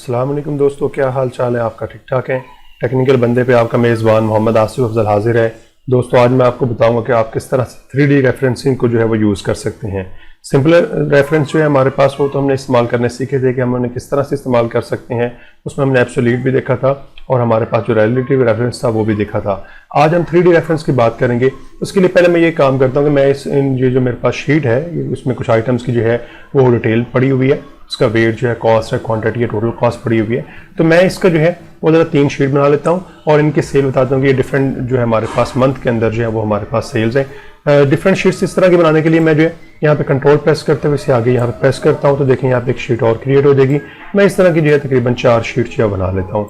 अस्सलाम वालेकुम दोस्तों, क्या हाल चाल है आपका? ठीक ठाक है? टेक्निकल बंदे पे आपका मेज़बान मोहम्मद आसिफ अफजल हाजिर है। दोस्तों आज मैं आपको बताऊंगा कि आप किस तरह से 3D रेफरेंसिंग को जो है वो यूज़ कर सकते हैं। सिंपल रेफरेंस जो है हमारे पास वो तो हमने इस्तेमाल करने सीखे थे कि हम उन्हें किस तरह से इस्तेमाल कर सकते हैं। उसमें हमने एब्सोल्यूट भी देखा था और हमारे पास जो रिलेटिव रेफरेंस था वो भी देखा था। आज हम 3D रेफरेंस की बात करेंगे। उसके लिए पहले मैं ये काम करता हूँ कि मैं ये जो मेरे पास शीट है इसमें कुछ आइटम्स की जो है वो डिटेल पड़ी हुई है, उसका वेट जो है, कॉस्ट है, क्वांटिटी है, टोटल कॉस्ट पड़ी हुई है। तो मैं इसका जो है वो ज़रा 3 शीट बना लेता हूँ और इनकी सेल बताता हूँ कि ये डिफरेंट जो है हमारे पास मंथ के अंदर जो है वो हमारे पास सेल्स है। डिफरेंट शीट्स इस तरह की बनाने के लिए मैं जो है यहाँ पे कंट्रोल प्रेस करते हुए इसे आगे यहाँ पे प्रेस करता हूँ तो देखें यहाँ पे एक शीट और क्रिएट हो जाएगी। मैं इस तरह की जो है तकरीबन 4 शीट जो है बना लेता हूँ।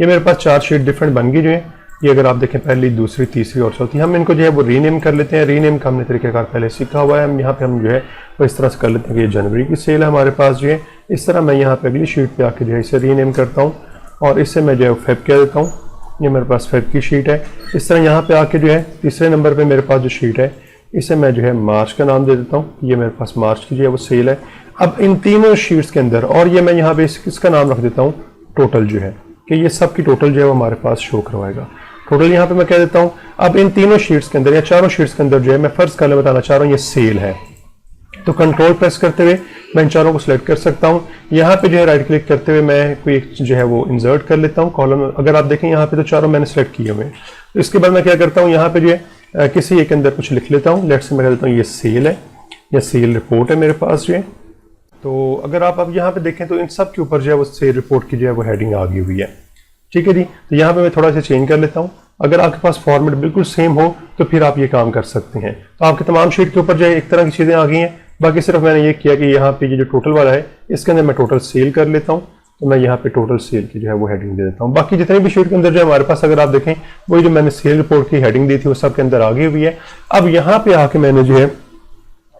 ये मेरे पास 4 शीट डिफरेंट बन गई जो है। ये अगर आप देखें पहली, दूसरी, तीसरी और चौथी, हम इनको जो है वो रीनेम कर लेते हैं। रीनेम का हमने तरीकेकार पहले सीखा हुआ है। हम यहाँ पे हम जो है वो इस तरह से कर लेते हैं कि ये जनवरी की सेल है हमारे पास जो है। इस तरह मैं यहाँ पे अगली शीट पे आके जो है इसे रीनेम करता हूँ और इससे मैं जो है फेब कह देता हूँ। ये मेरे पास फेब की शीट है। इस तरह यहाँ पे आके जो है तीसरे नंबर पे मेरे पास जो शीट है इसे मैं जो है मार्च का नाम दे देता हूँ। ये मेरे पास मार्च की जो है वो सेल है। अब इन तीनों शीट्स के अंदर और ये मैं यहाँ पे इसका नाम रख देता हूँ टोटल जो है, कि ये सब की टोटल जो है वो हमारे पास शो करवाएगा। टोटल यहाँ पे मैं कह देता हूँ। अब इन तीनों शीट्स के अंदर या चारों शीट्स के अंदर जो है मैं फर्स्ट कलर बताना चाह रहा हूँ ये सेल है। तो कंट्रोल प्रेस करते हुए मैं इन चारों को सिलेक्ट कर सकता हूँ। यहाँ पे जो है राइट क्लिक करते हुए मैं कोई एक जो है वो इंसर्ट कर लेता हूँ कॉलम। अगर आप देखें यहाँ पे तो चारों मैंने सिलेक्ट किए हुए हैं। तो इसके बाद मैं क्या करता हूँ, यहाँ पे जो है किसी एक अंदर कुछ लिख लेता हूँ। लेट्स से मैं कह देता हूँ ये सेल है या सेल रिपोर्ट है मेरे पास जो है। तो अगर आप अब यहाँ पे देखें तो इन सब के ऊपर जो है वो सेल रिपोर्ट की जो है वो हेडिंग आ गई हुई है। ठीक है जी। तो यहाँ पे मैं थोड़ा सा चेंज कर लेता हूँ। अगर आपके पास फॉर्मेट बिल्कुल सेम हो तो फिर आप ये काम कर सकते हैं। तो आपके तमाम शीट के ऊपर जो है एक तरह की चीज़ें आ गई हैं। बाकी सिर्फ मैंने ये किया कि यहाँ पे ये जो टोटल वाला है इसके अंदर मैं टोटल सेल कर लेता हूँ। तो मैं यहाँ पे टोटल सेल की जो है वो हेडिंग दे देता हूँ। बाकी जितने भी शीट के अंदर जो है हमारे पास अगर आप देखें वही जो मैंने सेल रिपोर्ट की हेडिंग दी थी वो सब के अंदर आ गई हुई है। अब यहाँ पे आके मैंने जो है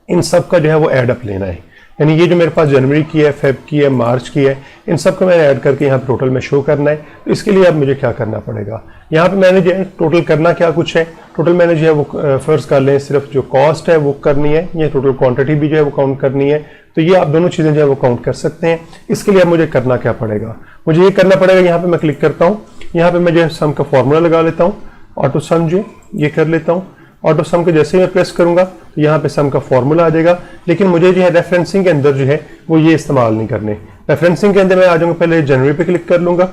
इन सब का जो है वो एडअप लेना है। यानी ये जो मेरे पास जनवरी की है, फेब की है, मार्च की है, इन सब को मैंने ऐड करके यहाँ पे टोटल में शो करना है। तो इसके लिए अब मुझे क्या करना पड़ेगा, यहाँ पे मैंने जो है टोटल करना क्या कुछ है। टोटल मैंने जो है वो फर्स्ट कर लें सिर्फ जो कॉस्ट है वो करनी है, ये टोटल क्वांटिटी भी जो है वो काउंट करनी है। तो ये आप दोनों चीज़ें जो है वो काउंट कर सकते हैं। इसके लिए अब मुझे करना क्या पड़ेगा, मुझे ये करना पड़ेगा, यहाँ पे मैं क्लिक करता हूँ। यहाँ पे मैं जो है सम का फॉर्मूला लगा लेता हूँ। ऑटो सम जो ये कर लेता हूँ। ऑटो सम को जैसे ही मैं प्रेस करूंगा तो यहाँ पे सम का फॉर्मूला आ जाएगा। लेकिन मुझे जो है रेफरेंसिंग के अंदर जो है वो ये इस्तेमाल नहीं करने। रेफरेंसिंग के अंदर मैं आ जाऊंगा, पहले जनवरी पे क्लिक कर लूंगा।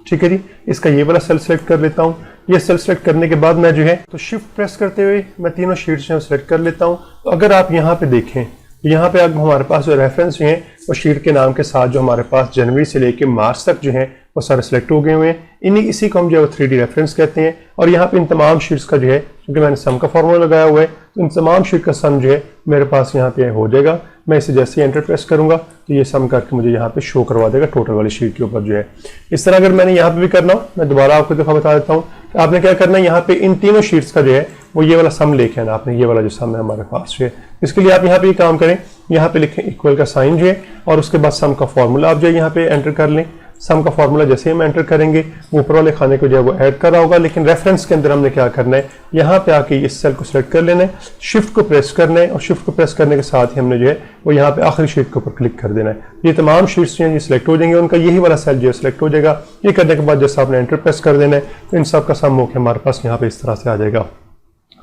ठीक है जी। इसका ये वाला सेल सेलेक्ट कर लेता हूँ। ये सेल सेलेक्ट करने के बाद मैं जो है तो शिफ्ट प्रेस करते हुए मैं तीनों शीट्स जो है सेलेक्ट कर लेता हूँ। तो अगर आप यहाँ पे देखें, यहाँ पे अब हमारे पास जो रेफरेंस जो है वो शीट के नाम के साथ जो हमारे पास जनवरी से लेके मार्च तक जो है वो सारे सिलेक्ट हो गए हुए हैं। इसी को हम जो है 3D रेफरेंस कहते हैं। और यहाँ पे इन तमाम शीट्स का जो है, क्योंकि मैंने सम का फॉर्मूला लगाया हुआ है, तो इन तमाम शीट का सम जो है मेरे पास यहाँ पे हो जाएगा। मैं इसे जैसे ही एंटर प्रेस करूंगा तो ये सम करके मुझे यहाँ पे शो करवा देगा टोटल वाली शीट के ऊपर जो है। इस तरह अगर मैंने यहाँ पे भी करना हो, मैं दोबारा आपको दफा बता देता हूँ कि आपने क्या करना है, यहाँ पे इन तीनों शीट्स का जो है वो ये वाला सम लेके आना आपने। ये वाला जो सम है हमारे पास जो है, इसके लिए आप यहाँ पे ये काम करें, यहाँ पे लिखें इक्वल का साइन जो है और उसके बाद सम का फॉर्मूला आप जो है यहाँ पे एंटर कर लें। सम का फॉर्मूला जैसे ही हम एंटर करेंगे ऊपर वाले खाने को जो है वो ऐड कर रहा होगा। लेकिन रेफरेंस के अंदर हमने क्या करना है, यहाँ पे आके इस सेल को सिलेक्ट कर लेना है, शिफ्ट को प्रेस करना है और शिफ्ट को प्रेस करने के साथ ही हमने जो है वो यहाँ पे आखिरी शीट के ऊपर क्लिक कर देना है। ये तमाम शीट्स जो हैं ये सिलेक्ट हो जाएंगे, उनका यही वाला सेल जो है सिलेक्ट हो जाएगा। ये करने के बाद जैसे आपने एंटर प्रेस कर देना है तो इन सब का सम होकर हमारे पास यहाँ पे इस तरह से आ जाएगा।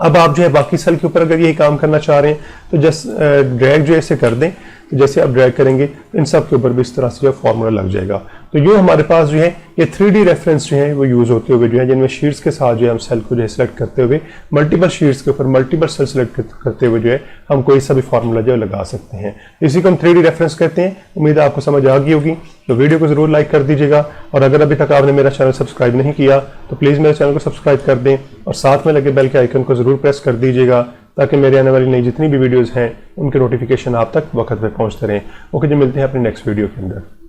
अब आप जो है बाकी सेल के ऊपर अगर यही काम करना चाह रहे हैं तो जस्ट ड्रैग जो है इसे कर दें। तो जैसे आप ड्रैग करेंगे इन सब के ऊपर भी इस तरह से जो फॉर्मूला लग जाएगा। तो ये हमारे पास जो है ये 3D रेफरेंस जो है वो यूज़ होते हुए जो है, जिनमें शीट्स के साथ जो है हम सेल को जो है सिलेक्ट करते हुए मल्टीपल शीट्स के ऊपर मल्टीपल सेल सेलेक्ट करते हुए जो है हम कोई सा भी फॉर्मूला जो है लगा सकते हैं। इसी को हम 3D रेफरेंस कहते हैं। उम्मीद है आपको समझ आ गई होगी। तो वीडियो को जरूर लाइक कर दीजिएगा और अगर अभी तक आपने मेरा चैनल सब्सक्राइब नहीं किया तो प्लीज़ मेरे चैनल को सब्सक्राइब कर दें और साथ में लगे बेल के आइकन को जरूर प्रेस कर दीजिएगा ताकि मेरे आने वाली नई जितनी भी वीडियोज़ हैं उनके नोटिफिकेशन आप तक वक्त पे पहुंचते रहें। ओके जी, मिलते हैं अपने नेक्स्ट वीडियो के अंदर।